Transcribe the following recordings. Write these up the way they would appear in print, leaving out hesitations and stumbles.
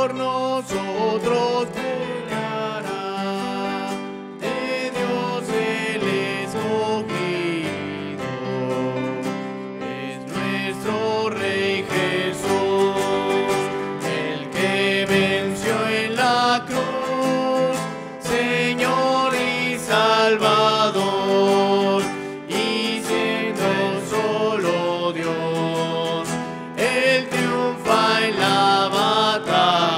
por nosotros peleará. De Dios el escogido es nuestro Rey Jesús, el que venció en la cruz, Señor y Salvador, y siendo solo Dios, Él triunfa en la batalla.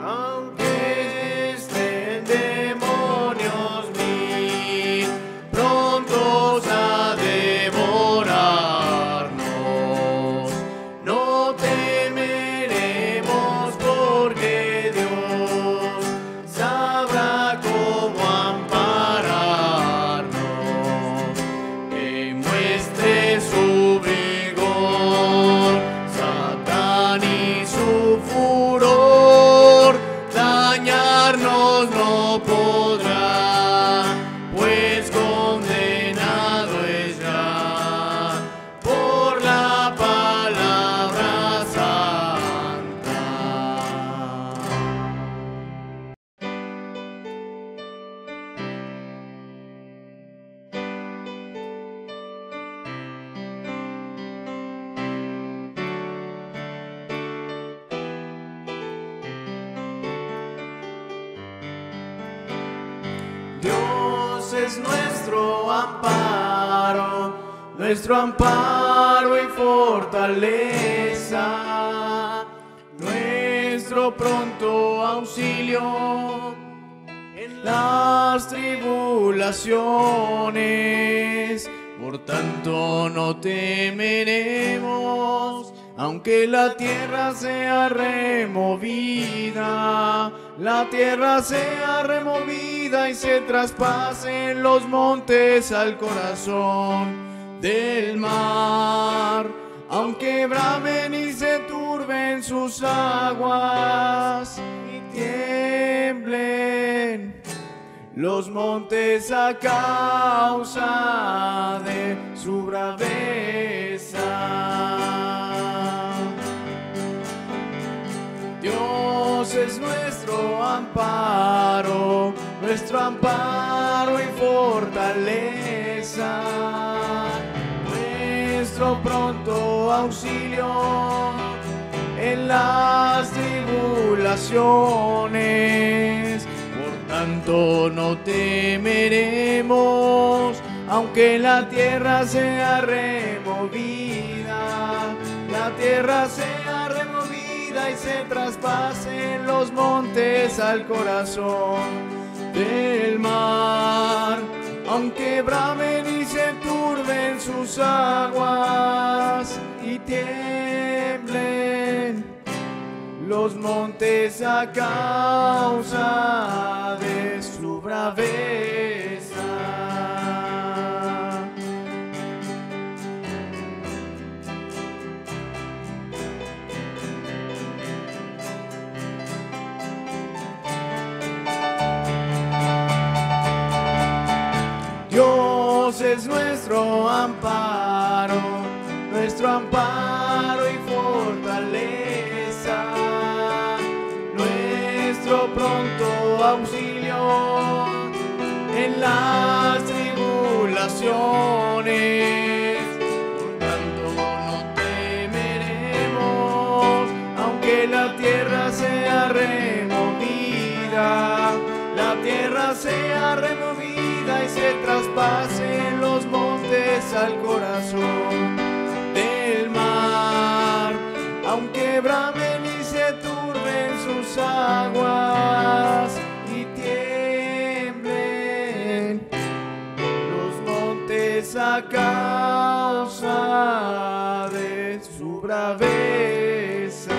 Aunque estén demonios mil prontos a devorarnos, no temeremos porque Dios sabrá cómo ampararnos, que muestre su vigor, Satán y su furor, dañarnos no podrá, pues condenado es ya por la palabra santa. Dios es nuestro amparo y fortaleza, nuestro pronto auxilio en las tribulaciones. Por tanto no temeremos, aunque la tierra sea removida, y se traspasen los montes al corazón del mar, aunque bramen y se turben sus aguas y tiemblen los montes a causa de su braveza. Dios es nuestro amparo y fortaleza, nuestro pronto auxilio en las tribulaciones. Por tanto no temeremos, aunque la tierra sea removida, y se traspasen los montes al corazón del mar, aunque bramen y se turben sus aguas y tiemblen los montes a causa de su braveza. Dios es nuestro amparo y fortaleza, nuestro pronto auxilio en las tribulaciones. Por tanto no temeremos, aunque la tierra sea removida, y se traspasen los montes al corazón del mar, aunque bramen y se turben sus aguas y tiemblen los montes a causa de su braveza.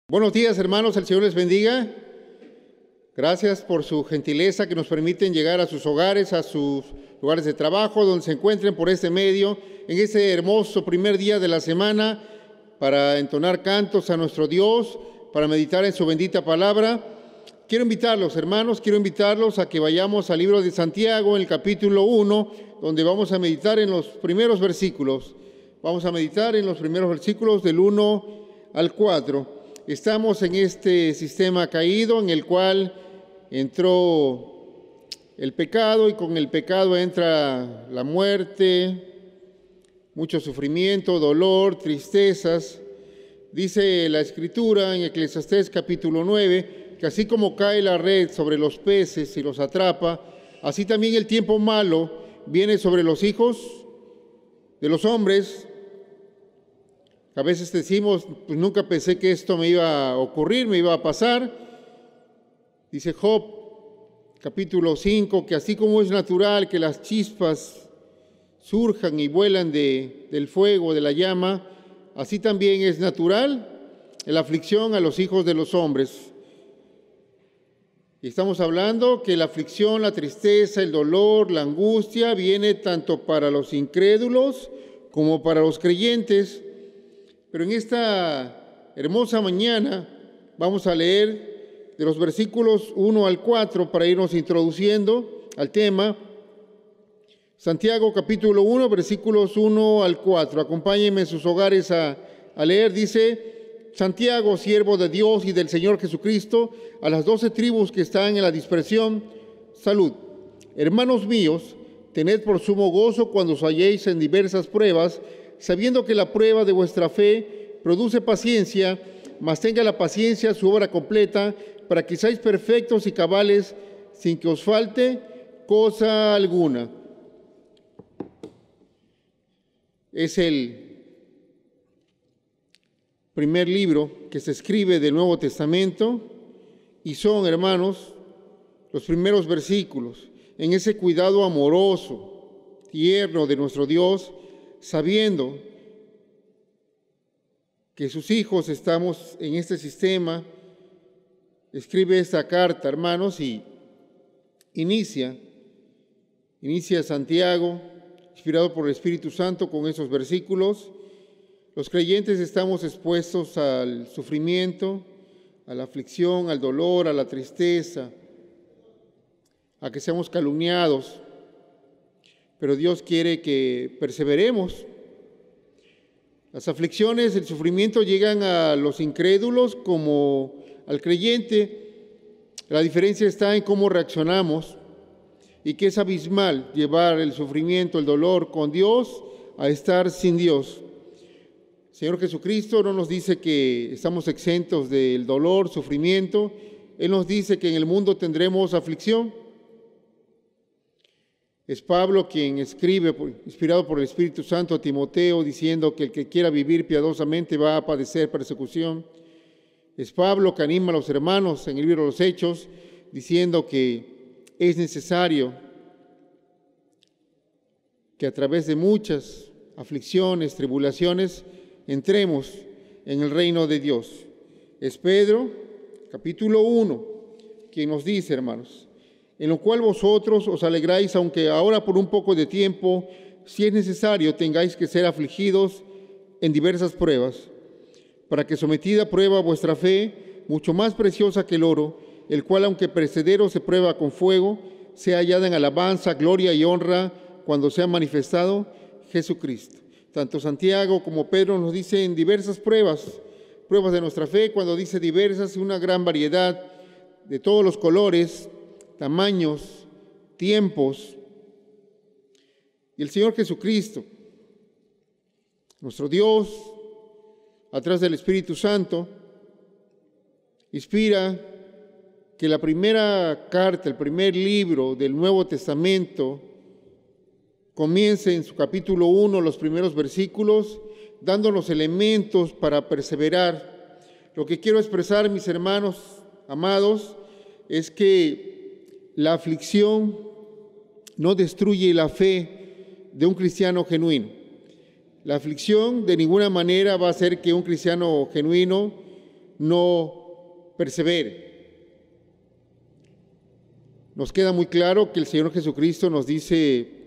Buenos días, hermanos, el Señor les bendiga. Gracias por su gentileza que nos permiten llegar a sus hogares, a sus lugares de trabajo, donde se encuentren por este medio, en este hermoso primer día de la semana, para entonar cantos a nuestro Dios, para meditar en su bendita palabra. quiero invitarlos, hermanos, a que vayamos al libro de Santiago, en el capítulo 1, donde vamos a meditar en los primeros versículos. Vamos a meditar en los primeros versículos del 1 al 4. Estamos en este sistema caído en el cual entró el pecado y con el pecado entra la muerte, mucho sufrimiento, dolor, tristezas. Dice la Escritura en Eclesiastés capítulo 9 que así como cae la red sobre los peces y los atrapa, así también el tiempo malo viene sobre los hijos de los hombres. A veces decimos, pues nunca pensé que esto me iba a ocurrir, me iba a pasar. Dice Job, capítulo 5, que así como es natural que las chispas surjan y vuelan del fuego, de la llama, así también es natural la aflicción a los hijos de los hombres. Y estamos hablando que la aflicción, la tristeza, el dolor, la angustia viene tanto para los incrédulos como para los creyentes. Pero en esta hermosa mañana vamos a leer de los versículos 1 al 4 para irnos introduciendo al tema. Santiago capítulo 1, versículos 1 al 4. Acompáñenme en sus hogares a leer. Dice: Santiago, siervo de Dios y del Señor Jesucristo, a las 12 tribus que están en la dispersión, salud. Hermanos míos, tened por sumo gozo cuando os halléis en diversas pruebas, sabiendo que la prueba de vuestra fe produce paciencia, mas tenga la paciencia su obra completa, para que seáis perfectos y cabales, sin que os falte cosa alguna. Es el primer libro que se escribe del Nuevo Testamento y son, hermanos, los primeros versículos en ese cuidado amoroso, tierno de nuestro Dios, sabiendo que sus hijos estamos en este sistema. Escribe esta carta, hermanos, y inicia Santiago, inspirado por el Espíritu Santo, con esos versículos. Los creyentes estamos expuestos al sufrimiento, a la aflicción, al dolor, a la tristeza, a que seamos calumniados, pero Dios quiere que perseveremos. Las aflicciones, el sufrimiento llegan a los incrédulos como al creyente. La diferencia está en cómo reaccionamos, y que es abismal llevar el sufrimiento, el dolor con Dios a estar sin Dios. Señor Jesucristo no nos dice que estamos exentos del dolor, sufrimiento. Él nos dice que en el mundo tendremos aflicción. Es Pablo quien escribe, inspirado por el Espíritu Santo, a Timoteo, diciendo que el que quiera vivir piadosamente va a padecer persecución. Es Pablo que anima a los hermanos en el libro de los Hechos, diciendo que es necesario que a través de muchas aflicciones, tribulaciones, entremos en el reino de Dios. Es Pedro, capítulo 1, quien nos dice, hermanos: en lo cual vosotros os alegráis, aunque ahora por un poco de tiempo, si es necesario, tengáis que ser afligidos en diversas pruebas, para que sometida a prueba vuestra fe, mucho más preciosa que el oro, el cual aunque perecedero se prueba con fuego, sea hallada en alabanza, gloria y honra cuando sea manifestado Jesucristo. Tanto Santiago como Pedro nos dicen diversas pruebas de nuestra fe. Cuando dice diversas, una gran variedad de todos los colores, tamaños, tiempos. Y el Señor Jesucristo, nuestro Dios, a través del Espíritu Santo, inspira que la primera carta, el primer libro del Nuevo Testamento, comience en su capítulo 1, los primeros versículos, dándonos elementos para perseverar. Lo que quiero expresar, mis hermanos amados, es que la aflicción no destruye la fe de un cristiano genuino. La aflicción de ninguna manera va a hacer que un cristiano genuino no persevere. Nos queda muy claro que el Señor Jesucristo nos dice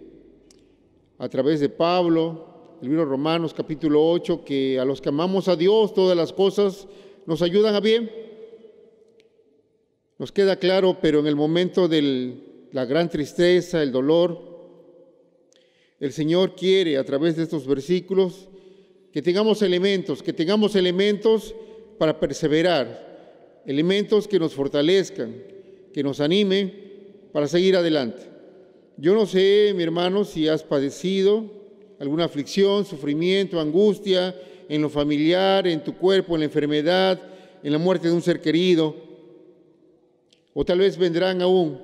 a través de Pablo, el libro de Romanos capítulo 8, que a los que amamos a Dios todas las cosas nos ayudan a bien. Nos queda claro, pero en el momento de la gran tristeza, el dolor, el Señor quiere a través de estos versículos que tengamos elementos para perseverar, elementos que nos fortalezcan, que nos animen para seguir adelante. Yo no sé, mi hermano, si has padecido alguna aflicción, sufrimiento, angustia en lo familiar, en tu cuerpo, en la enfermedad, en la muerte de un ser querido, o tal vez vendrán aún.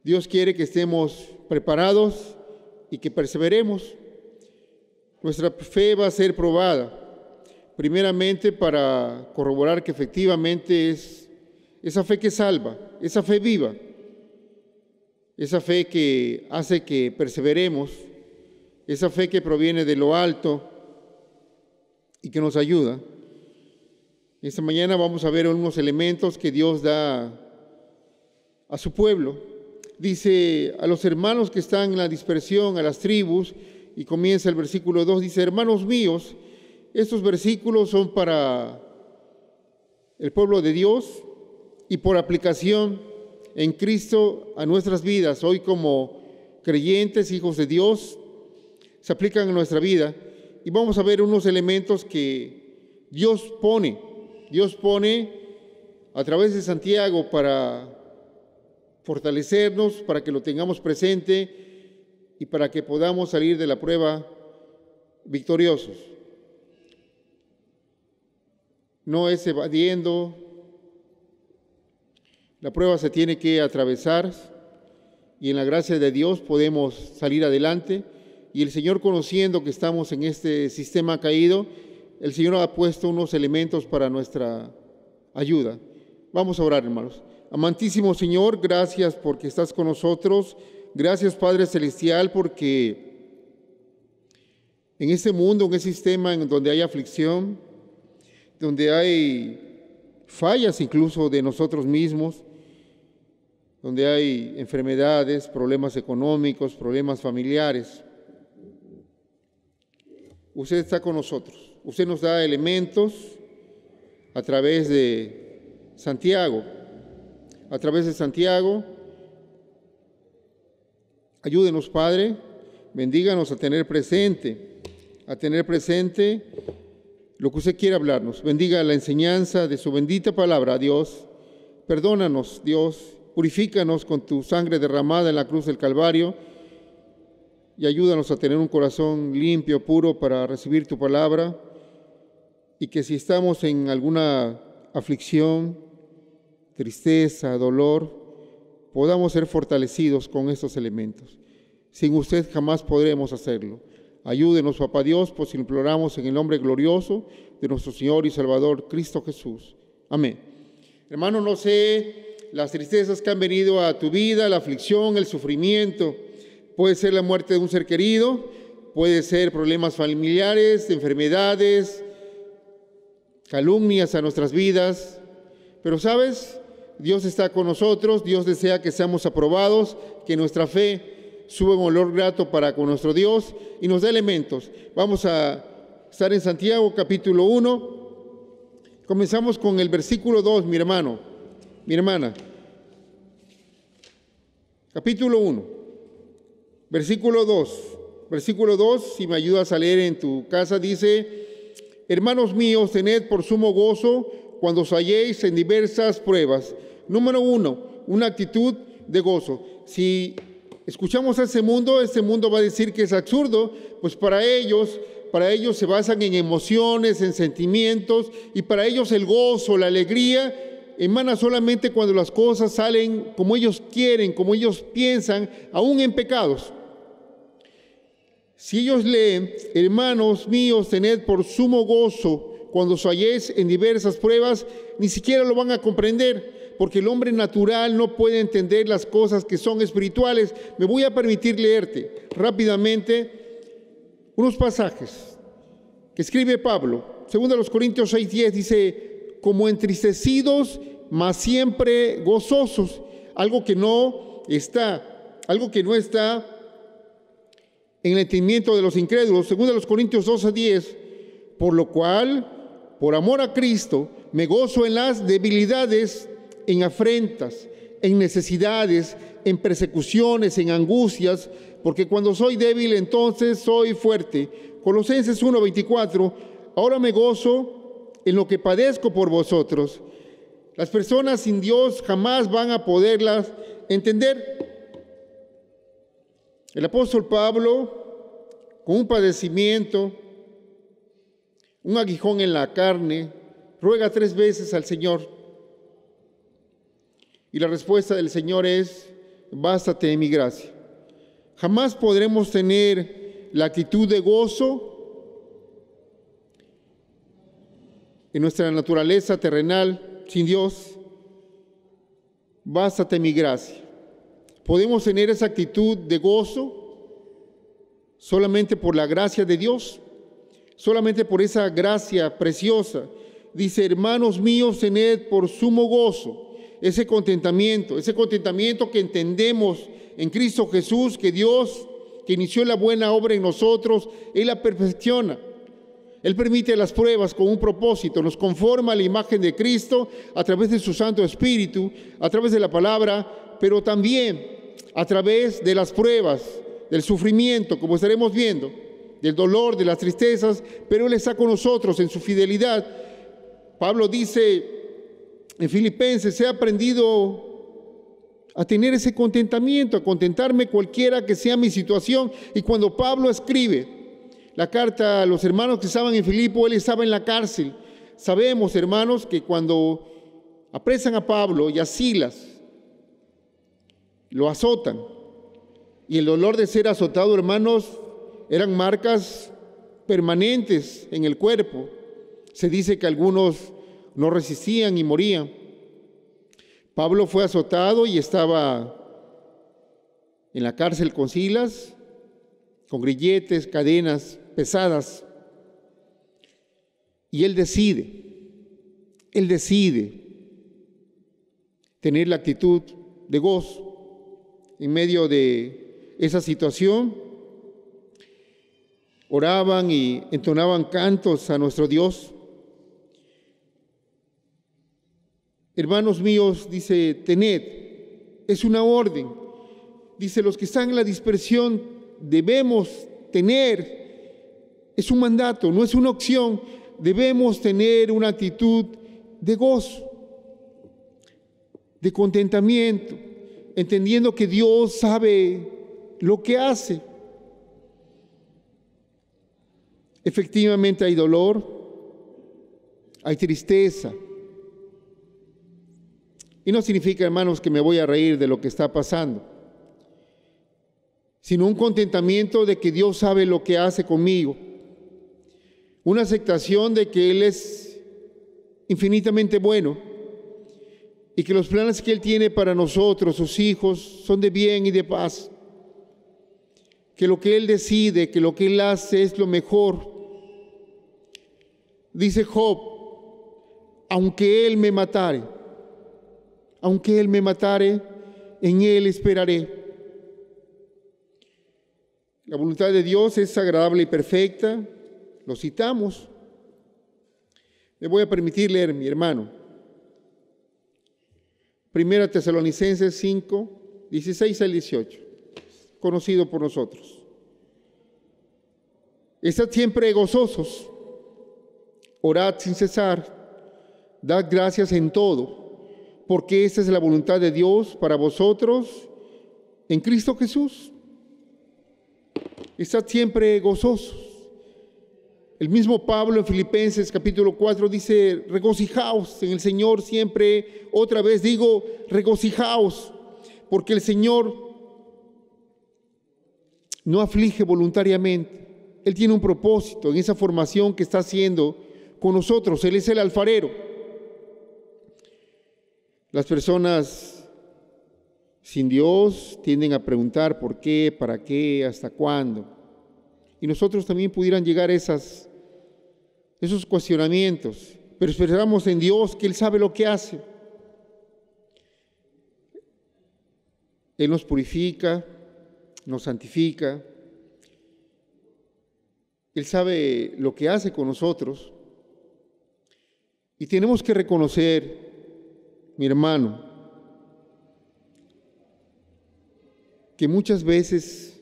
Dios quiere que estemos preparados y que perseveremos. Nuestra fe va a ser probada, primeramente para corroborar que efectivamente es esa fe que salva, esa fe viva, esa fe que hace que perseveremos, esa fe que proviene de lo alto y que nos ayuda. Esta mañana vamos a ver unos elementos que Dios da a su pueblo. Dice a los hermanos que están en la dispersión, a las tribus, y comienza el versículo 2, dice: hermanos míos, estos versículos son para el pueblo de Dios y por aplicación en Cristo a nuestras vidas. Hoy, como creyentes, hijos de Dios, se aplican a nuestra vida, y vamos a ver unos elementos que Dios pone a través de Santiago para fortalecernos, para que lo tengamos presente y para que podamos salir de la prueba victoriosos. No es evadiendo, la prueba se tiene que atravesar y en la gracia de Dios podemos salir adelante. Y el Señor, conociendo que estamos en este sistema caído, el Señor ha puesto unos elementos para nuestra ayuda. Vamos a orar, hermanos. Amantísimo Señor, gracias porque estás con nosotros. Gracias, Padre Celestial, porque en este mundo, en ese sistema en donde hay aflicción, donde hay fallas incluso de nosotros mismos, donde hay enfermedades, problemas económicos, problemas familiares, usted está con nosotros. Usted nos da elementos a través de Santiago. Ayúdenos, Padre, bendíganos a tener presente lo que usted quiere hablarnos. Bendiga la enseñanza de su bendita palabra, Dios. Perdónanos, Dios, purifícanos con tu sangre derramada en la cruz del Calvario y ayúdanos a tener un corazón limpio, puro, para recibir tu palabra, y que si estamos en alguna aflicción, tristeza, dolor, podamos ser fortalecidos con estos elementos. Sin usted jamás podremos hacerlo. Ayúdenos, Papá Dios, pues imploramos en el nombre glorioso de nuestro Señor y Salvador, Cristo Jesús. Amén. Hermano, no sé las tristezas que han venido a tu vida, la aflicción, el sufrimiento. Puede ser la muerte de un ser querido, puede ser problemas familiares, enfermedades, calumnias a nuestras vidas. Pero, ¿sabes? Dios está con nosotros, Dios desea que seamos aprobados, que nuestra fe suba un olor grato para con nuestro Dios y nos da elementos. Vamos a estar en Santiago capítulo 1. Comenzamos con el versículo 2, mi hermano, mi hermana. Capítulo 1, versículo 2. Versículo 2, si me ayudas a leer en tu casa, dice: hermanos míos, tened por sumo gozo cuando os halléis en diversas pruebas. Número 1, una actitud de gozo. Si escuchamos a este mundo va a decir que es absurdo, pues para ellos se basan en emociones, en sentimientos, y para ellos el gozo, la alegría, emana solamente cuando las cosas salen como ellos quieren, como ellos piensan, aún en pecados. Si ellos leen: hermanos míos, tened por sumo gozo cuando os halléis en diversas pruebas, ni siquiera lo van a comprender, porque el hombre natural no puede entender las cosas que son espirituales. Me voy a permitir leerte rápidamente unos pasajes que escribe Pablo. 2 Corintios 6:10 dice: como entristecidos, mas siempre gozosos. Algo que no está en el entendimiento de los incrédulos. 2 Corintios 12:10, por lo cual por amor a Cristo, me gozo en las debilidades, en afrentas, en necesidades, en persecuciones, en angustias, porque cuando soy débil, entonces soy fuerte. Colosenses 1:24, ahora me gozo en lo que padezco por vosotros. Las personas sin Dios jamás van a poderlas entender. El apóstol Pablo, con un padecimiento, un aguijón en la carne, ruega 3 veces al Señor. Y la respuesta del Señor es: bástate de mi gracia. Jamás podremos tener la actitud de gozo en nuestra naturaleza terrenal sin Dios. Bástate mi gracia. Podemos tener esa actitud de gozo solamente por la gracia de Dios, solamente por esa gracia preciosa. Dice: hermanos míos, tened por sumo gozo ese contentamiento que entendemos en Cristo Jesús, que Dios, que inició la buena obra en nosotros, Él la perfecciona. Él permite las pruebas con un propósito, nos conforma a la imagen de Cristo a través de su Santo Espíritu, a través de la palabra, pero también a través de las pruebas, del sufrimiento, como estaremos viendo, del dolor, de las tristezas, pero Él está con nosotros en su fidelidad. Pablo dice en Filipenses: he aprendido a tener ese contentamiento, a contentarme cualquiera que sea mi situación. Y cuando Pablo escribe la carta a los hermanos que estaban en Filipo, él estaba en la cárcel. Sabemos, hermanos, que cuando apresan a Pablo y a Silas, lo azotan. Y el dolor de ser azotado, hermanos, eran marcas permanentes en el cuerpo. Se dice que algunos no resistían y morían. Pablo fue azotado y estaba en la cárcel con Silas, con grilletes, cadenas pesadas. Y él decide tener la actitud de gozo en medio de esa situación. Oraban y entonaban cantos a nuestro Dios. Hermanos míos, dice, tened, es una orden. Dice, los que están en la dispersión debemos tener, es un mandato, no es una opción, debemos tener una actitud de gozo, de contentamiento, entendiendo que Dios sabe lo que hace. Efectivamente hay dolor, hay tristeza. Y no significa, hermanos, que me voy a reír de lo que está pasando, sino un contentamiento de que Dios sabe lo que hace conmigo. Una aceptación de que Él es infinitamente bueno y que los planes que Él tiene para nosotros, sus hijos, son de bien y de paz. Que lo que Él decide, que lo que Él hace es lo mejor. Dice Job: aunque Él me matare, en Él esperaré. La voluntad de Dios es agradable y perfecta. Lo citamos. Me voy a permitir leer, mi hermano. 1 Tesalonicenses 5, 16 al 18, conocido por nosotros. Estad siempre gozosos, orad sin cesar, dad gracias en todo, porque esta es la voluntad de Dios para vosotros en Cristo Jesús. Estad siempre gozosos. El mismo Pablo en Filipenses capítulo 4 dice: regocijaos en el Señor siempre. Otra vez digo, regocijaos, porque el Señor no aflige voluntariamente. Él tiene un propósito en esa formación que está haciendo con nosotros. Él es el alfarero. Las personas sin Dios tienden a preguntar por qué, para qué, hasta cuándo. Y nosotros también pudieran llegar a esos cuestionamientos, pero esperamos en Dios, que Él sabe lo que hace. Él nos purifica, nos santifica. Él sabe lo que hace con nosotros. Y tenemos que reconocer, mi hermano, que muchas veces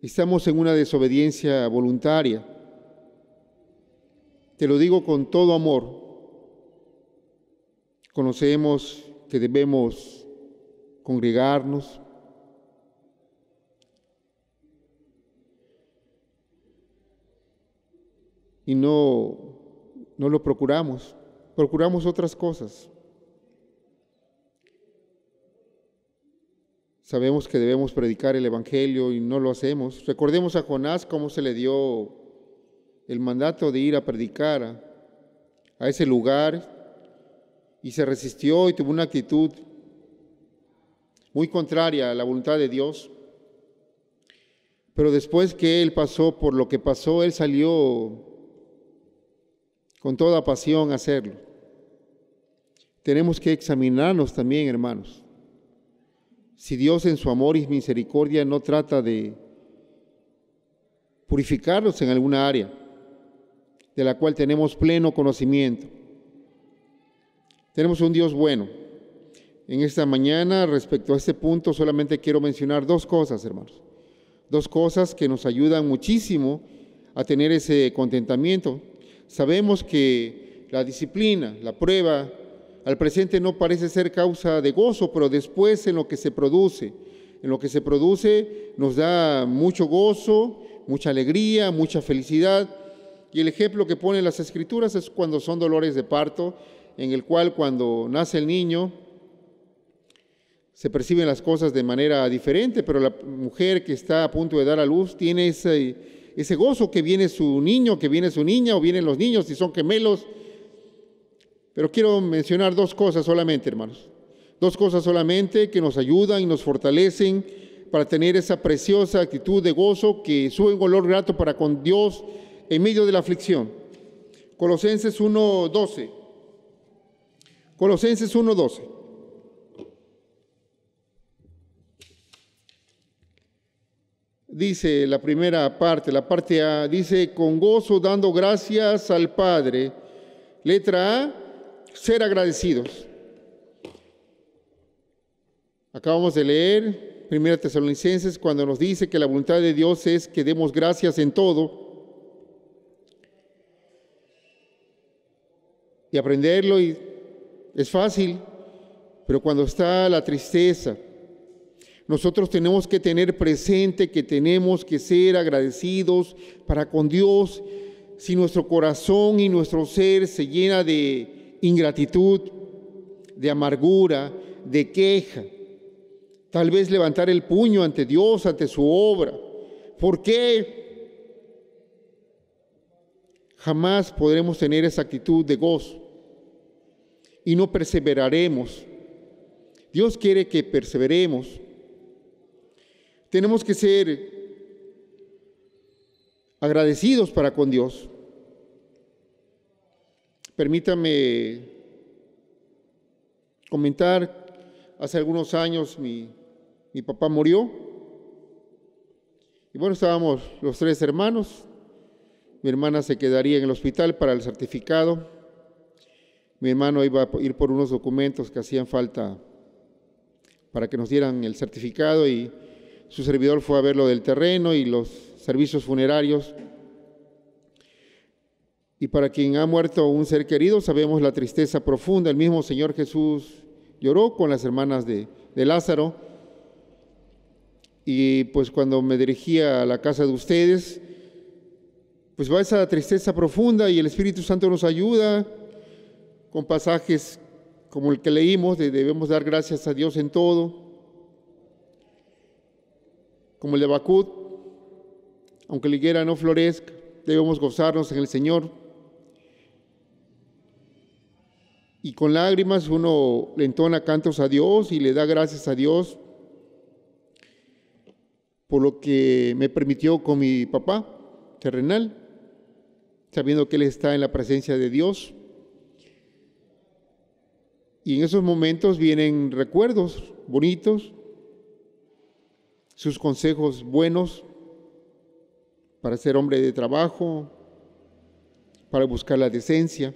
estamos en una desobediencia voluntaria. Te lo digo con todo amor. Conocemos que debemos congregarnos, y no lo procuramos, procuramos otras cosas. Sabemos que debemos predicar el Evangelio y no lo hacemos. Recordemos a Jonás cómo se le dio el mandato de ir a predicar a ese lugar y se resistió y tuvo una actitud muy contraria a la voluntad de Dios. Pero después que él pasó por lo que pasó, él salió con toda pasión a hacerlo. Tenemos que examinarnos también, hermanos. Si Dios en su amor y misericordia no trata de purificarnos en alguna área de la cual tenemos pleno conocimiento. Tenemos un Dios bueno. En esta mañana, respecto a este punto, solamente quiero mencionar dos cosas, hermanos. Dos cosas que nos ayudan muchísimo a tener ese contentamiento. Sabemos que la disciplina, la prueba, al presente no parece ser causa de gozo, pero después en lo que se produce nos da mucho gozo, mucha alegría, mucha felicidad. Y el ejemplo que ponen las Escrituras es cuando son dolores de parto, en el cual cuando nace el niño se perciben las cosas de manera diferente, pero la mujer que está a punto de dar a luz tiene ese gozo que viene su niño, que viene su niña o vienen los niños si son gemelos. Pero quiero mencionar dos cosas solamente, hermanos. Dos cosas solamente que nos ayudan y nos fortalecen para tener esa preciosa actitud de gozo que sube un olor grato para con Dios en medio de la aflicción. Colosenses 1:12. Colosenses 1:12. Dice la primera parte, la parte A, dice, con gozo dando gracias al Padre. Letra A, ser agradecidos. Acabamos de leer 1 Tesalonicenses cuando nos dice que la voluntad de Dios es que demos gracias en todo. Y aprenderlo es fácil, pero cuando está la tristeza, nosotros tenemos que tener presente que tenemos que ser agradecidos para con Dios. Si nuestro corazón y nuestro ser se llena de ingratitud, de amargura, de queja, tal vez levantar el puño ante Dios, ante su obra. ¿Por qué? Jamás podremos tener esa actitud de gozo y no perseveraremos. Dios quiere que perseveremos. Tenemos que ser agradecidos para con Dios. Permítame comentar, hace algunos años mi papá murió. Y bueno, estábamos los tres hermanos. Mi hermana se quedaría en el hospital para el certificado. Mi hermano iba a ir por unos documentos que hacían falta para que nos dieran el certificado y su servidor fue a ver lo del terreno y los servicios funerarios. Y para quien ha muerto un ser querido, sabemos la tristeza profunda. El mismo Señor Jesús lloró con las hermanas de Lázaro. Y pues cuando me dirigía a la casa de ustedes, pues va esa tristeza profunda y el Espíritu Santo nos ayuda con pasajes como el que leímos, de debemos dar gracias a Dios en todo. Como el de Habacuc, aunque la higuera no florezca, debemos gozarnos en el Señor. Y con lágrimas uno le entona cantos a Dios y le da gracias a Dios por lo que me permitió con mi papá terrenal, sabiendo que Él está en la presencia de Dios. Y en esos momentos vienen recuerdos bonitos, sus consejos buenos para ser hombre de trabajo, para buscar la decencia,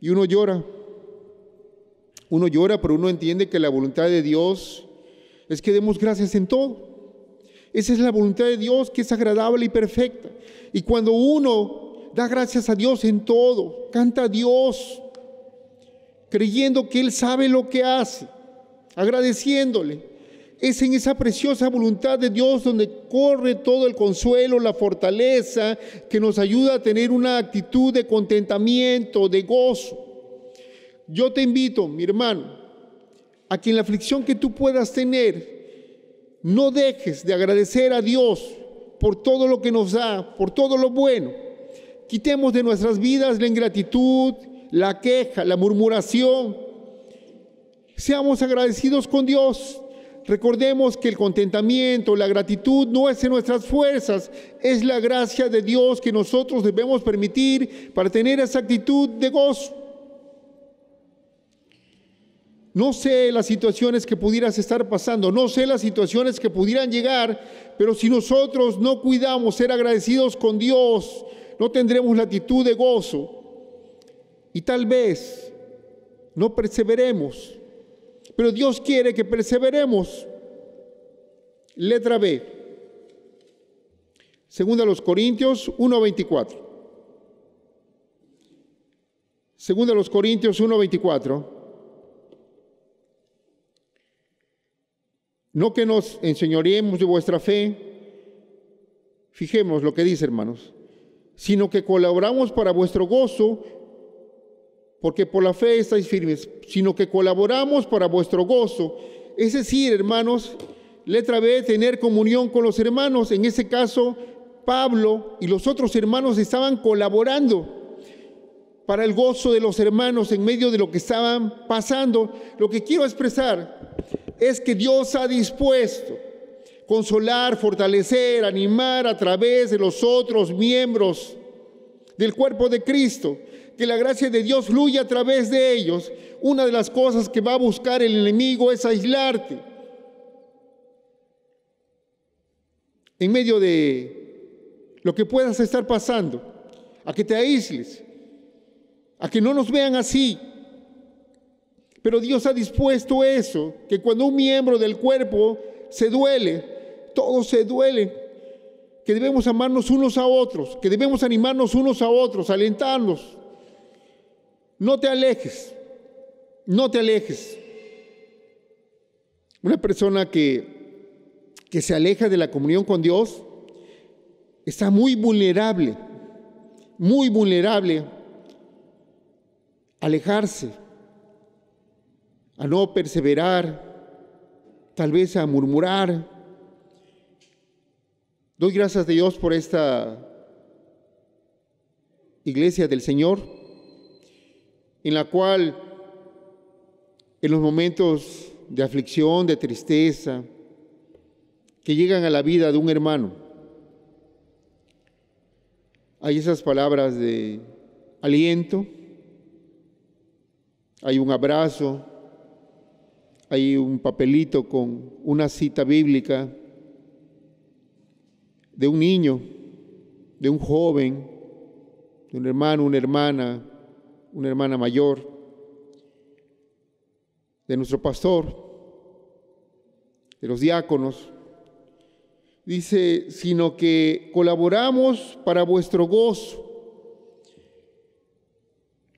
Y uno llora. Uno llora, pero uno entiende que la voluntad de Dios es que demos gracias en todo. Esa es la voluntad de Dios, que es agradable y perfecta. Y cuando uno da gracias a Dios en todo, canta a Dios, creyendo que Él sabe lo que hace, agradeciéndole, es en esa preciosa voluntad de Dios donde corre todo el consuelo, la fortaleza, que nos ayuda a tener una actitud de contentamiento, de gozo. Yo te invito, mi hermano, a que en la aflicción que tú puedas tener, no dejes de agradecer a Dios por todo lo que nos da, por todo lo bueno. Quitemos de nuestras vidas la ingratitud, la queja, la murmuración. Seamos agradecidos con Dios. Recordemos que el contentamiento, la gratitud no es en nuestras fuerzas, es la gracia de Dios que nosotros debemos permitir para tener esa actitud de gozo. No sé las situaciones que pudieras estar pasando, no sé las situaciones que pudieran llegar, pero si nosotros no cuidamos ser agradecidos con Dios, no tendremos la actitud de gozo y tal vez no perseveremos. Pero Dios quiere que perseveremos. Letra B. Segunda a los Corintios 1:24. Segunda a los Corintios 1:24. No que nos enseñoreemos de vuestra fe. Fijemos lo que dice, hermanos. Sino que colaboramos para vuestro gozo, porque por la fe estáis firmes, sino que colaboramos para vuestro gozo. Es decir, hermanos, letra B, tener comunión con los hermanos. En ese caso, Pablo y los otros hermanos estaban colaborando para el gozo de los hermanos en medio de lo que estaban pasando. Lo que quiero expresar es que Dios ha dispuesto consolar, fortalecer, animar a través de los otros miembros del cuerpo de Cristo. Que la gracia de Dios fluya a través de ellos. Una de las cosas que va a buscar el enemigo es aislarte. En medio de lo que puedas estar pasando, a que te aísles, a que no nos vean así. Pero Dios ha dispuesto eso, que cuando un miembro del cuerpo se duele, todos se duelen, que debemos amarnos unos a otros, que debemos animarnos unos a otros, alentarnos. No te alejes, no te alejes. Una persona que se aleja de la comunión con Dios está muy vulnerable a alejarse, a no perseverar, tal vez a murmurar. Doy gracias a Dios por esta iglesia del Señor, en la cual en los momentos de aflicción, de tristeza, que llegan a la vida de un hermano, hay esas palabras de aliento, hay un abrazo, hay un papelito con una cita bíblica de un niño, de un joven, de un hermano, una hermana mayor, de nuestro pastor, de los diáconos. Dice, sino que colaboramos para vuestro gozo.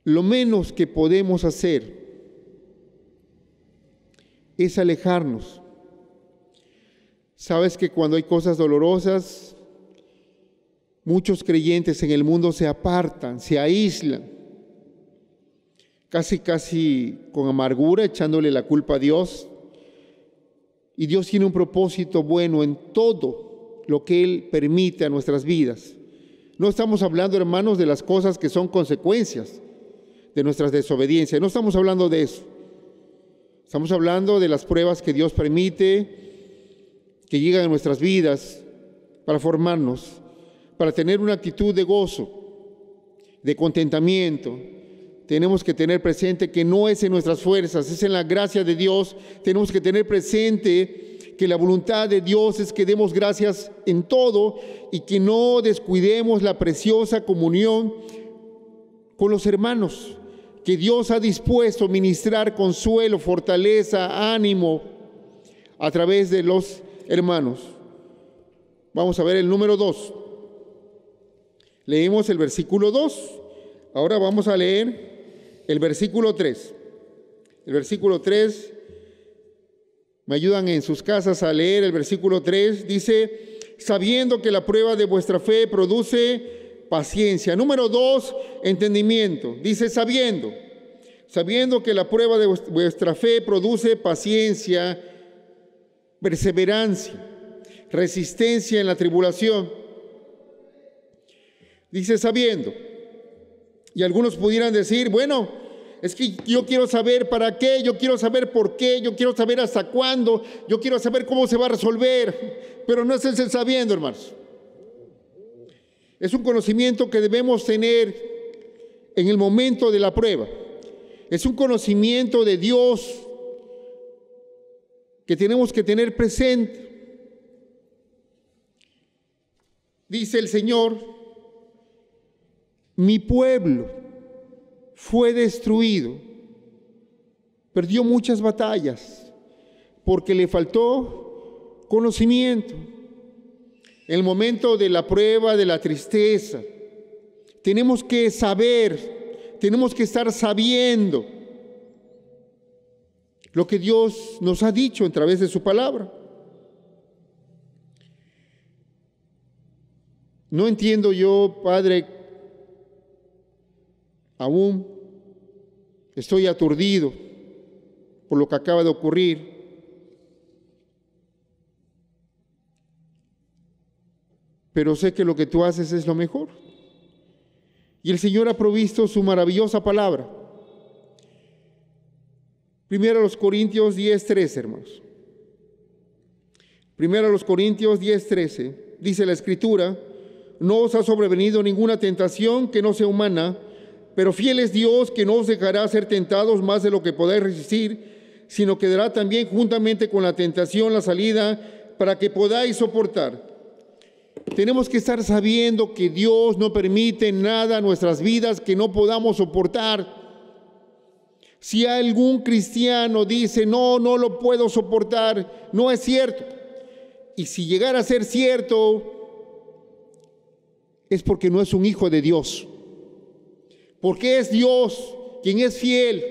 Lo menos que podemos hacer es alejarnos. Sabes que cuando hay cosas dolorosas, muchos creyentes en el mundo se apartan, se aíslan, casi con amargura, echándole la culpa a Dios. Y Dios tiene un propósito bueno en todo lo que Él permite a nuestras vidas. No estamos hablando, hermanos, de las cosas que son consecuencias de nuestras desobediencias. No estamos hablando de eso. Estamos hablando de las pruebas que Dios permite, que llegan a nuestras vidas para formarnos, para tener una actitud de gozo, de contentamiento. Tenemos que tener presente que no es en nuestras fuerzas, es en la gracia de Dios. Tenemos que tener presente que la voluntad de Dios es que demos gracias en todo y que no descuidemos la preciosa comunión con los hermanos, que Dios ha dispuesto a ministrar consuelo, fortaleza, ánimo a través de los hermanos. Vamos a ver el número 2. Leímos el versículo 2. Ahora vamos a leer el versículo 3. El versículo 3, me ayudan en sus casas a leer el versículo 3. Dice, sabiendo que la prueba de vuestra fe produce paciencia. Número 2, entendimiento. Dice, sabiendo que la prueba de vuestra fe produce paciencia, perseverancia, resistencia en la tribulación. Dice sabiendo. Y algunos pudieran decir, bueno, es que yo quiero saber para qué, yo quiero saber por qué, yo quiero saber hasta cuándo, yo quiero saber cómo se va a resolver. Pero no es el sabiendo, hermanos. Es un conocimiento que debemos tener en el momento de la prueba. Es un conocimiento de Dios que tenemos que tener presente. Dice el Señor, mi pueblo fue destruido, perdió muchas batallas porque le faltó conocimiento. En el momento de la prueba, de la tristeza, tenemos que saber, tenemos que estar sabiendo lo que Dios nos ha dicho a través de su palabra. No entiendo yo, Padre, aún estoy aturdido por lo que acaba de ocurrir. Pero sé que lo que tú haces es lo mejor. Y el Señor ha provisto su maravillosa palabra. Primero a los Corintios 10:13, hermanos. Primero a los Corintios 10:13. Dice la Escritura, no os ha sobrevenido ninguna tentación que no sea humana, pero fiel es Dios que no os dejará ser tentados más de lo que podáis resistir, sino que dará también juntamente con la tentación la salida para que podáis soportar. Tenemos que estar sabiendo que Dios no permite nada en nuestras vidas que no podamos soportar. Si algún cristiano dice, no lo puedo soportar, no es cierto. Y si llegara a ser cierto, es porque no es un hijo de Dios. Porque es Dios quien es fiel,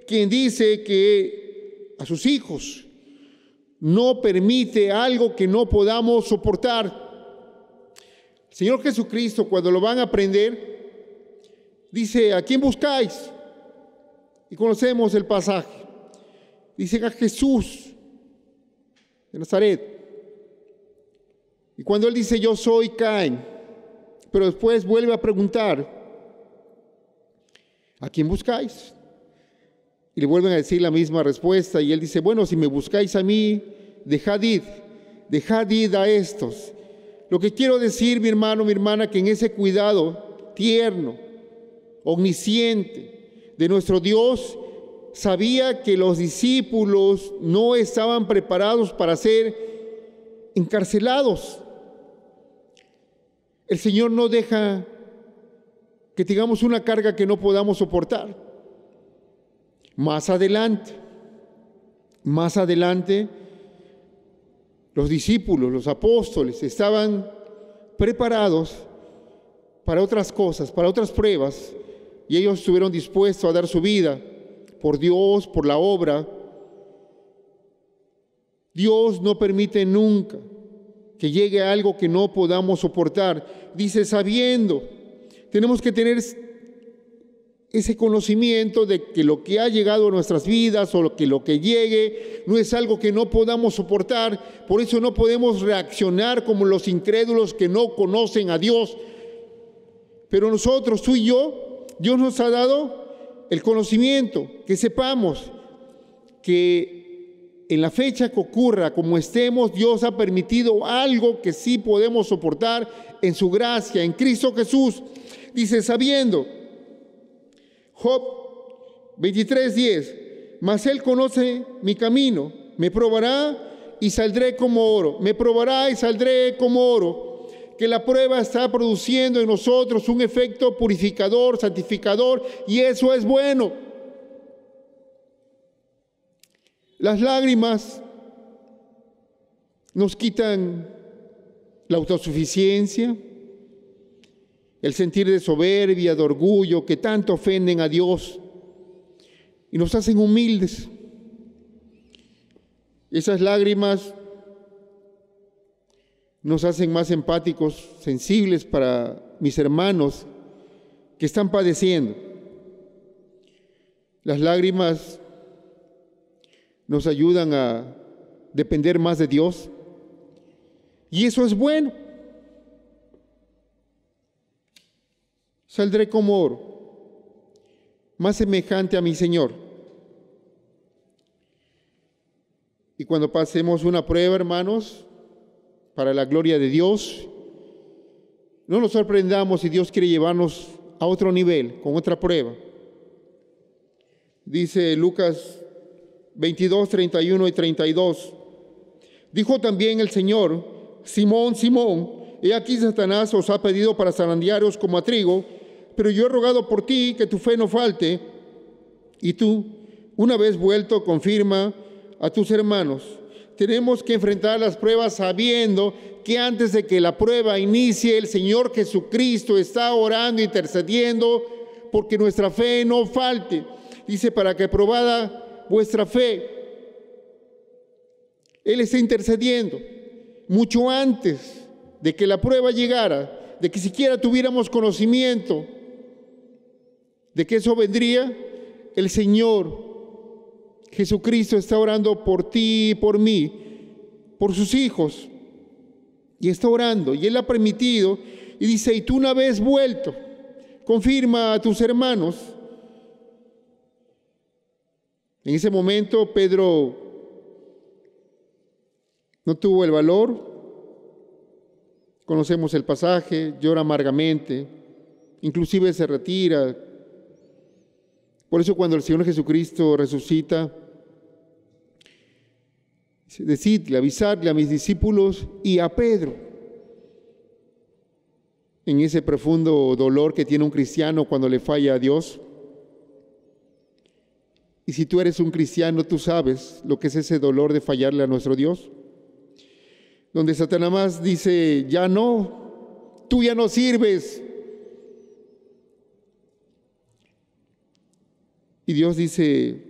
quien dice que a sus hijos no permite algo que no podamos soportar. El Señor Jesucristo, cuando lo van a aprender, dice, ¿a quién buscáis? Y conocemos el pasaje. Dice a Jesús de Nazaret. Y cuando Él dice, yo soy, caen. Pero después vuelve a preguntar, ¿a quién buscáis? Y le vuelven a decir la misma respuesta. Y Él dice, bueno, si me buscáis a mí, dejad ir a estos. Lo que quiero decir, mi hermano, mi hermana, que en ese cuidado tierno, omnisciente de nuestro Dios, sabía que los discípulos no estaban preparados para ser encarcelados. El Señor no deja que tengamos una carga que no podamos soportar. Más adelante, los discípulos, los apóstoles, estaban preparados para otras cosas, para otras pruebas, y ellos estuvieron dispuestos a dar su vida por Dios, por la obra. Dios no permite nunca que llegue algo que no podamos soportar. Dice, sabiendo, tenemos que tener ese conocimiento de que lo que ha llegado a nuestras vidas o que lo que llegue no es algo que no podamos soportar. Por eso no podemos reaccionar como los incrédulos que no conocen a Dios. Pero nosotros, tú y yo, Dios nos ha dado el conocimiento, que sepamos que en la fecha que ocurra, como estemos, Dios ha permitido algo que sí podemos soportar en su gracia, en Cristo Jesús. Dice, sabiendo, Job 23:10, mas Él conoce mi camino, me probará y saldré como oro. Me probará y saldré como oro. que la prueba está produciendo en nosotros un efecto purificador, santificador, y eso es bueno. Las lágrimas nos quitan la autosuficiencia, el sentir de soberbia, de orgullo, que tanto ofenden a Dios y nos hacen humildes. Esas lágrimas nos hacen más empáticos, sensibles para mis hermanos que están padeciendo. Las lágrimas nos ayudan a depender más de Dios, y eso es bueno. Saldré como oro, más semejante a mi Señor. Y cuando pasemos una prueba, hermanos, para la gloria de Dios, no nos sorprendamos si Dios quiere llevarnos a otro nivel, con otra prueba. Dice Lucas 22, 31 y 32. Dijo también el Señor: Simón, Simón, he aquí Satanás os ha pedido para zarandearos como a trigo, pero yo he rogado por ti que tu fe no falte, y tú, una vez vuelto, confirma a tus hermanos. Tenemos que enfrentar las pruebas sabiendo que antes de que la prueba inicie, el Señor Jesucristo está orando, intercediendo, porque nuestra fe no falte. Dice, para que probada vuestra fe. Él está intercediendo mucho antes de que la prueba llegara, de que siquiera tuviéramos conocimiento de que eso vendría. El Señor Jesucristo está orando por ti y por mí, por sus hijos, y está orando, y Él ha permitido, y dice, y tú una vez vuelto, confirma a tus hermanos. En ese momento Pedro no tuvo el valor, conocemos el pasaje, llora amargamente, inclusive se retira. Por eso cuando el Señor Jesucristo resucita, decidle, avisarle a mis discípulos y a Pedro, en ese profundo dolor que tiene un cristiano cuando le falla a Dios. Y si tú eres un cristiano, tú sabes lo que es ese dolor de fallarle a nuestro Dios, donde Satanás dice, ya no, tú ya no sirves. Y Dios dice,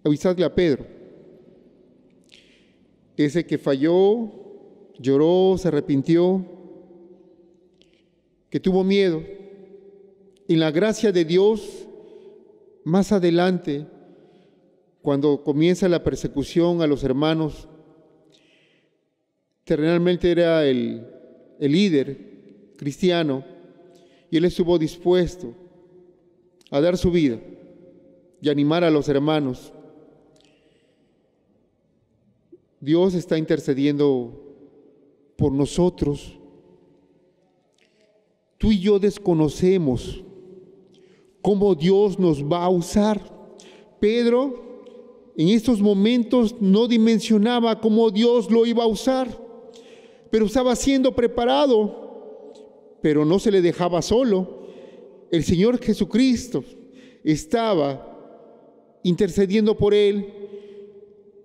avisadle a Pedro, ese que falló, lloró, se arrepintió, que tuvo miedo. En la gracia de Dios, más adelante, cuando comienza la persecución a los hermanos, terrenalmente era el líder cristiano, y él estuvo dispuesto a dar su vida y animar a los hermanos. Dios está intercediendo por nosotros. Tú y yo desconocemos cómo Dios nos va a usar. Pedro en estos momentos no dimensionaba cómo Dios lo iba a usar, pero estaba siendo preparado, pero no se le dejaba solo. El Señor Jesucristo estaba intercediendo por él.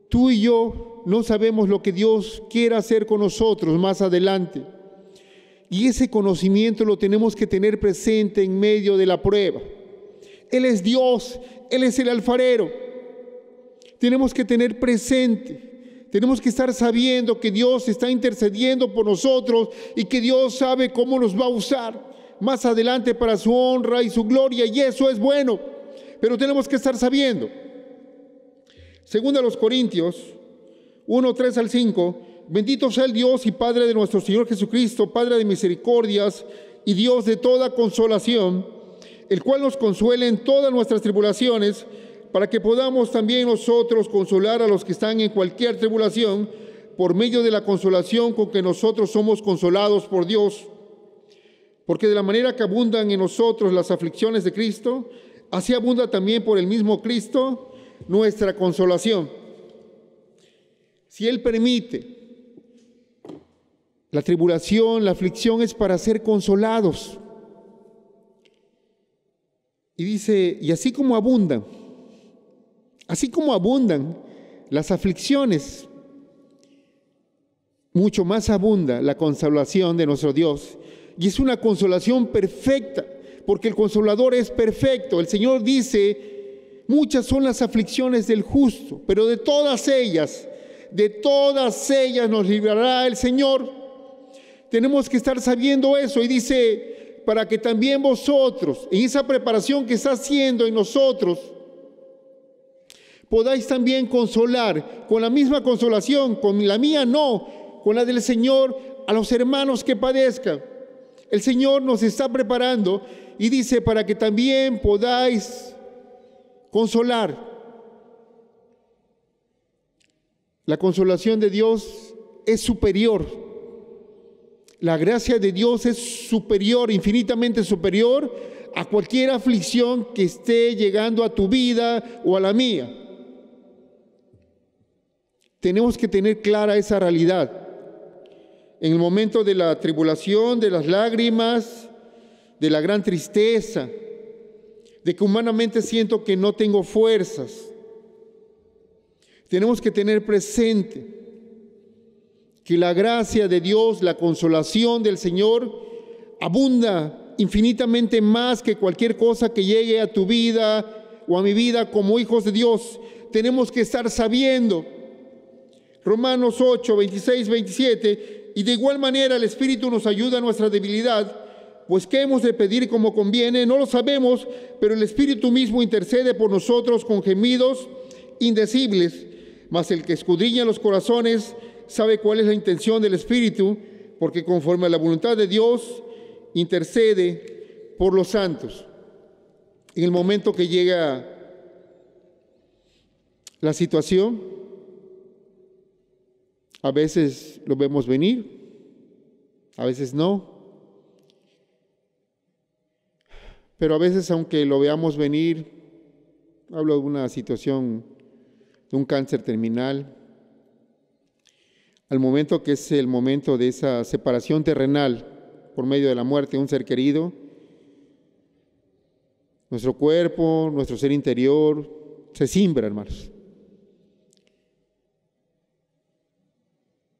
Tú y yo no sabemos lo que Dios quiera hacer con nosotros más adelante. Y ese conocimiento lo tenemos que tener presente en medio de la prueba. Él es Dios, Él es el alfarero. Tenemos que tener presente, tenemos que estar sabiendo que Dios está intercediendo por nosotros y que Dios sabe cómo nos va a usar más adelante para su honra y su gloria, y eso es bueno, pero tenemos que estar sabiendo. Según a los Corintios 1, 3 al 5, bendito sea el Dios y Padre de nuestro Señor Jesucristo, Padre de misericordias y Dios de toda consolación, el cual nos consuela en todas nuestras tribulaciones, para que podamos también nosotros consolar a los que están en cualquier tribulación, por medio de la consolación con que nosotros somos consolados por Dios. Porque de la manera que abundan en nosotros las aflicciones de Cristo, así abunda también por el mismo Cristo nuestra consolación. Si Él permite La tribulación, la aflicción es para ser consolados. Y dice, y así como abundan las aflicciones, mucho más abunda la consolación de nuestro Dios. Y es una consolación perfecta, porque el Consolador es perfecto. El Señor dice, muchas son las aflicciones del justo, pero de todas ellas nos librará el Señor. Tenemos que estar sabiendo eso. Y dice, para que también vosotros, en esa preparación que está haciendo en nosotros, podáis también consolar, con la misma consolación, con la mía no, con la del Señor, a los hermanos que padezcan. El Señor nos está preparando y dice, para que también podáis consolar. La consolación de Dios es superior. La gracia de Dios es superior, infinitamente superior a cualquier aflicción que esté llegando a tu vida o a la mía. Tenemos que tener clara esa realidad. En el momento de la tribulación, de las lágrimas, de la gran tristeza, de que humanamente siento que no tengo fuerzas, tenemos que tener presente que la gracia de Dios, la consolación del Señor, abunda infinitamente más que cualquier cosa que llegue a tu vida o a mi vida como hijos de Dios. Tenemos que estar sabiendo. Romanos 8, 26, 27, y de igual manera el Espíritu nos ayuda a nuestra debilidad, pues ¿qué hemos de pedir como conviene? No lo sabemos, pero el Espíritu mismo intercede por nosotros con gemidos indecibles, mas el que escudriña los corazones sabe cuál es la intención del Espíritu, porque conforme a la voluntad de Dios intercede por los santos. En el momento que llega la situación, a veces lo vemos venir, a veces no. Pero a veces, aunque lo veamos venir, hablo de una situación de un cáncer terminal, al momento que es el momento de esa separación terrenal por medio de la muerte de un ser querido, nuestro cuerpo, nuestro ser interior, se cimbra, hermanos.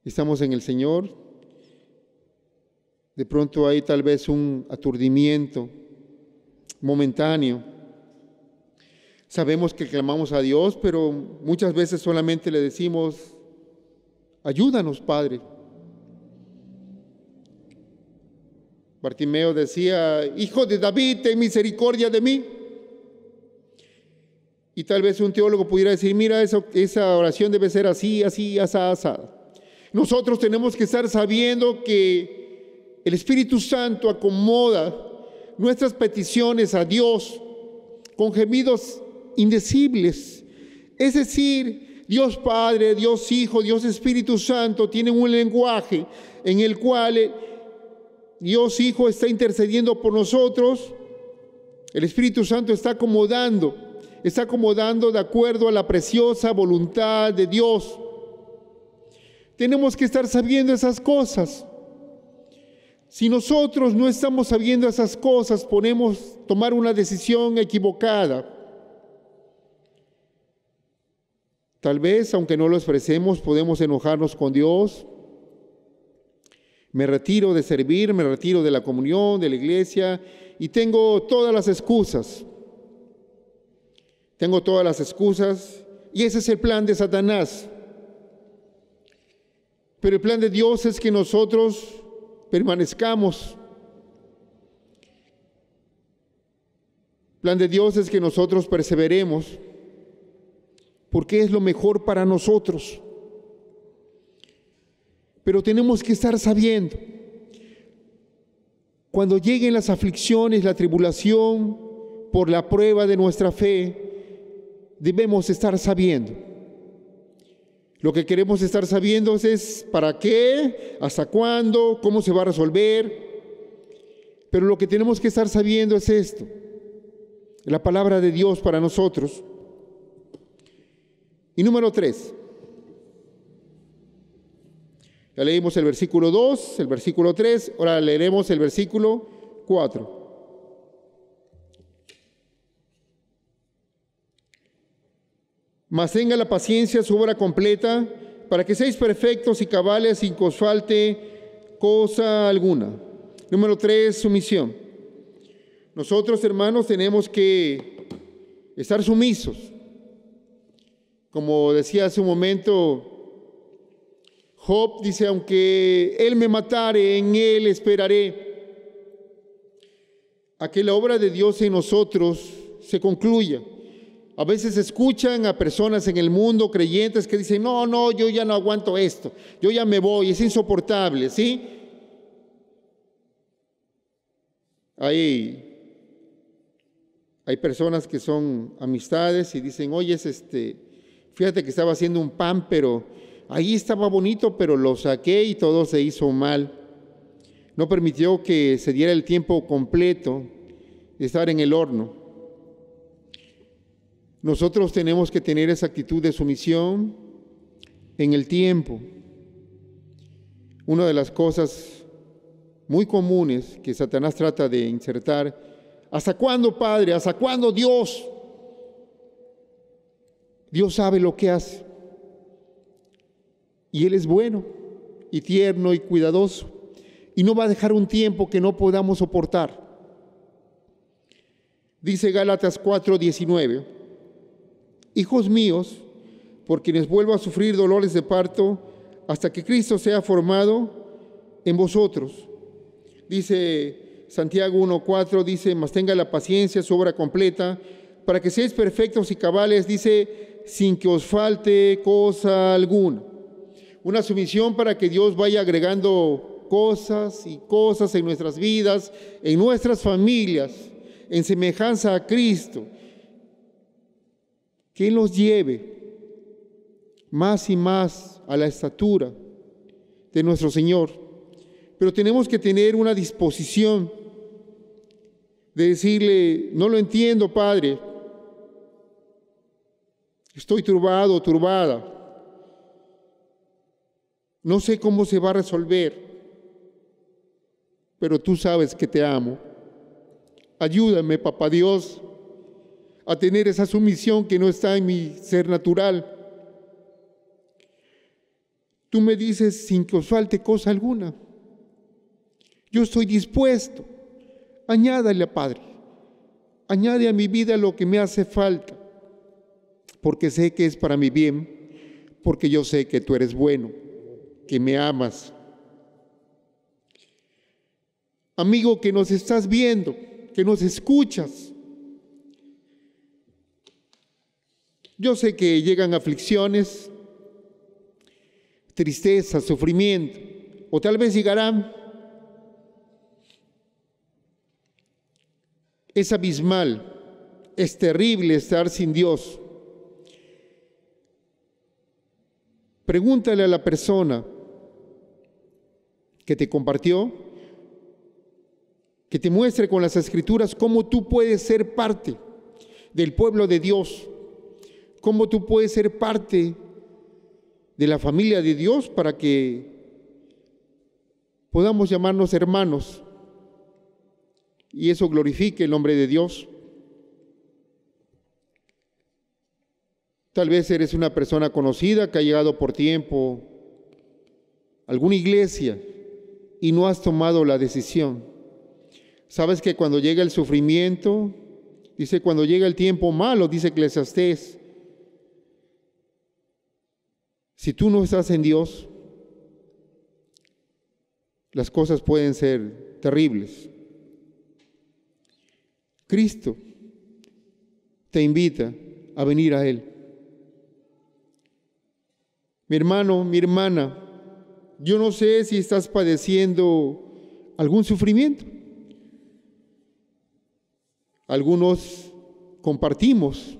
Estamos en el Señor, de pronto hay tal vez un aturdimiento momentáneo. Sabemos que clamamos a Dios, pero muchas veces solamente le decimos, ayúdanos, Padre. Bartimeo decía, Hijo de David, ten misericordia de mí. Y tal vez un teólogo pudiera decir, mira, esa oración debe ser así, así, asada. Nosotros tenemos que estar sabiendo que el Espíritu Santo acomoda nuestras peticiones a Dios con gemidos indecibles. Es decir, Dios Padre, Dios Hijo, Dios Espíritu Santo tienen un lenguaje en el cual Dios Hijo está intercediendo por nosotros. El Espíritu Santo está acomodando de acuerdo a la preciosa voluntad de Dios. Tenemos que estar sabiendo esas cosas. Si nosotros no estamos sabiendo esas cosas, podemos tomar una decisión equivocada. Tal vez, aunque no lo expresemos, podemos enojarnos con Dios. Me retiro de servir, me retiro de la comunión, de la iglesia, y tengo todas las excusas. Y ese es el plan de Satanás. Pero el plan de Dios es que nosotros permanezcamos. El plan de Dios es que nosotros perseveremos, porque es lo mejor para nosotros. Pero tenemos que estar sabiendo, cuando lleguen las aflicciones, la tribulación, por la prueba de nuestra fe, debemos estar sabiendo. Lo que queremos estar sabiendo es para qué, hasta cuándo, cómo se va a resolver. Pero lo que tenemos que estar sabiendo es esto, la palabra de Dios para nosotros. Y número 3, Ya leímos el versículo 2, el versículo 3, ahora leeremos el versículo 4. Mas tenga la paciencia su obra completa, para que seáis perfectos y cabales sin que os falte cosa alguna. Número 3, sumisión. Nosotros, hermanos, tenemos que estar sumisos. Como decía hace un momento, Job dice, aunque él me matare, en él esperaré. A que la obra de Dios en nosotros se concluya. A veces escuchan a personas en el mundo, creyentes, que dicen, no, yo ya no aguanto esto, yo ya me voy, es insoportable, ¿sí? Hay personas que son amistades y dicen, oye, fíjate que estaba haciendo un pan, pero ahí estaba bonito, pero lo saqué y todo se hizo mal. No permitió que se diera el tiempo completo de estar en el horno. Nosotros tenemos que tener esa actitud de sumisión en el tiempo. Una de las cosas muy comunes que Satanás trata de insertar, ¿hasta cuándo, Padre? ¿Hasta cuándo, Dios? Dios sabe lo que hace. Y Él es bueno y tierno y cuidadoso. Y no va a dejar un tiempo que no podamos soportar. Dice Gálatas 4:19. Hijos míos, por quienes vuelvo a sufrir dolores de parto, hasta que Cristo sea formado en vosotros. Dice Santiago 1:4, dice, mas tenga la paciencia su obra completa, para que seáis perfectos y cabales, dice, sin que os falte cosa alguna. Una sumisión para que Dios vaya agregando cosas y cosas en nuestras vidas, en nuestras familias, en semejanza a Cristo. Que Él nos lleve más y más a la estatura de nuestro Señor. Pero tenemos que tener una disposición de decirle, no lo entiendo, Padre. Estoy turbado, turbada. No sé cómo se va a resolver, pero tú sabes que te amo. Ayúdame, Papá Dios, a tener esa sumisión que no está en mi ser natural. Tú me dices sin que os falte cosa alguna. Yo estoy dispuesto. Añádale, Padre. Añade a mi vida lo que me hace falta, porque sé que es para mi bien, porque yo sé que tú eres bueno, que me amas. Amigo que nos estás viendo, que nos escuchas, yo sé que llegan aflicciones, tristeza, sufrimiento, o tal vez llegarán. Es abismal, es terrible estar sin Dios. Pregúntale a la persona que te compartió, que te muestre con las Escrituras cómo tú puedes ser parte del pueblo de Dios, cómo tú puedes ser parte de la familia de Dios para que podamos llamarnos hermanos y eso glorifique el nombre de Dios. Tal vez eres una persona conocida que ha llegado por tiempo a alguna iglesia y no has tomado la decisión. Sabes que cuando llega el sufrimiento, dice cuando llega el tiempo malo, dice Eclesiastés, si tú no estás en Dios, las cosas pueden ser terribles. Cristo te invita a venir a Él. Mi hermano, mi hermana, yo no sé si estás padeciendo algún sufrimiento. Algunos compartimos.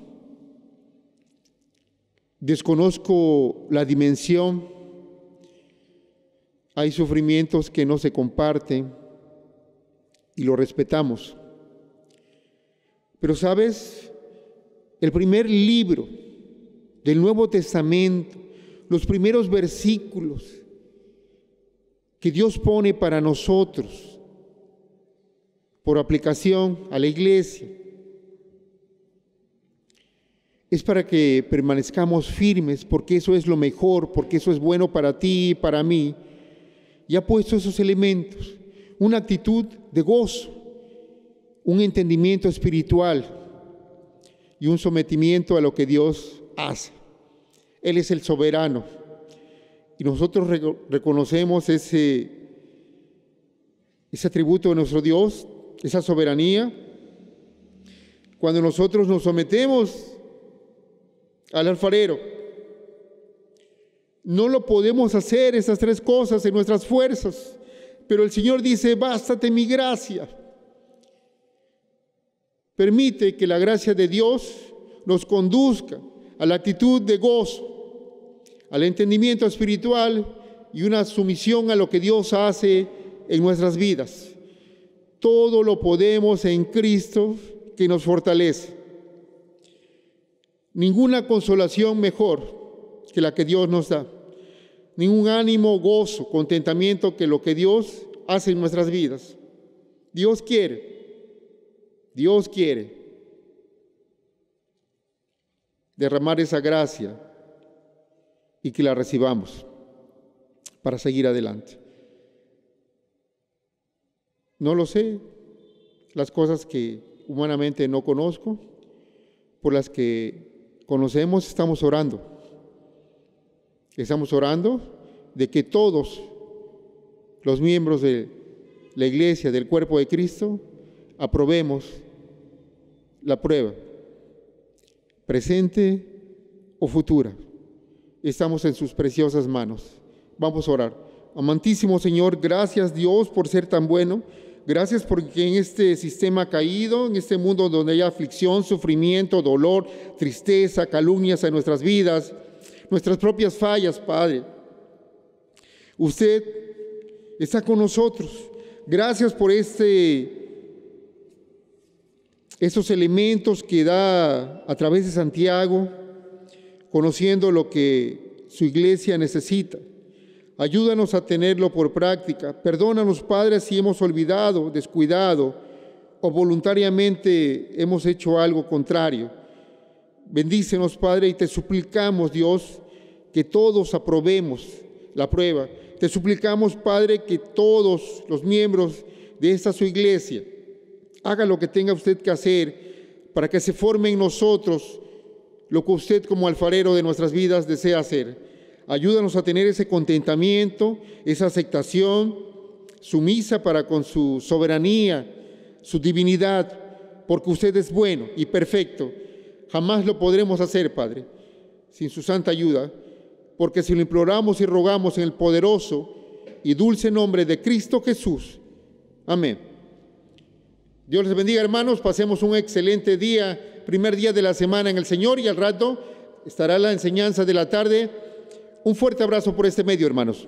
Desconozco la dimensión. Hay sufrimientos que no se comparten y lo respetamos. Pero ¿sabes? El primer libro del Nuevo Testamento, los primeros versículos, que Dios pone para nosotros por aplicación a la iglesia es para que permanezcamos firmes, porque eso es lo mejor, porque eso es bueno para ti y para mí. Y ha puesto esos elementos, una actitud de gozo, un entendimiento espiritual y un sometimiento a lo que Dios hace. Él es el soberano y nosotros reconocemos ese atributo de nuestro Dios, esa soberanía, cuando nosotros nos sometemos al alfarero. No lo podemos hacer, esas tres cosas, en nuestras fuerzas, pero el Señor dice: bástate mi gracia. Permite que la gracia de Dios nos conduzca a la actitud de gozo, al entendimiento espiritual y una sumisión a lo que Dios hace en nuestras vidas. Todo lo podemos en Cristo que nos fortalece. Ninguna consolación mejor que la que Dios nos da. Ningún ánimo, gozo, contentamiento que lo que Dios hace en nuestras vidas. Dios quiere derramar esa gracia y que la recibamos para seguir adelante. No lo sé, las cosas que humanamente no conozco, por las que conocemos, estamos orando. Estamos orando de que todos los miembros de la iglesia, del cuerpo de Cristo, aprobemos la prueba, presente o futura. Estamos en sus preciosas manos. Vamos a orar. Amantísimo Señor, gracias Dios por ser tan bueno. Gracias porque en este sistema caído, en este mundo donde hay aflicción, sufrimiento, dolor, tristeza, calumnias en nuestras vidas, nuestras propias fallas, Padre, usted está con nosotros. Gracias por esos elementos que da a través de Santiago, conociendo lo que su iglesia necesita. Ayúdanos a tenerlo por práctica. Perdónanos, Padre, si hemos olvidado, descuidado o voluntariamente hemos hecho algo contrario. Bendícenos, Padre, y te suplicamos, Dios, que todos aprobemos la prueba. Te suplicamos, Padre, que todos los miembros de esta su iglesia hagan lo que tenga usted que hacer para que se forme en nosotros lo que usted como alfarero de nuestras vidas desea hacer. Ayúdanos a tener ese contentamiento, esa aceptación sumisa para con su soberanía, su divinidad, porque usted es bueno y perfecto. Jamás lo podremos hacer, Padre, sin su santa ayuda, porque si lo imploramos y rogamos en el poderoso y dulce nombre de Cristo Jesús. Amén. Dios les bendiga, hermanos. Pasemos un excelente día, primer día de la semana en el Señor, y al rato estará la enseñanza de la tarde. Un fuerte abrazo por este medio, hermanos.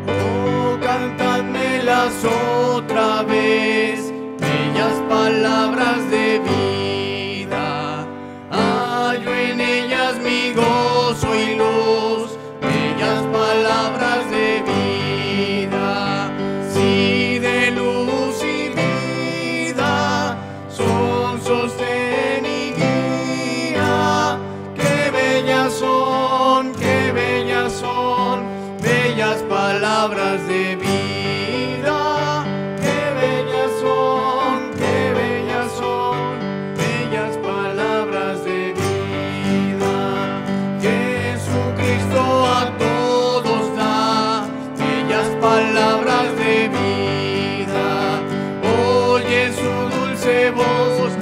Oh, cantadmelas otra vez, bellas palabras de vida. Hallo en ellas mi gozo y luz, bellas palabras de vida. Sí, de luz y vida, son sostén y guía. Qué bellas son, qué bellas son, bellas palabras de vida. Palabras de vida, oye su dulce voz.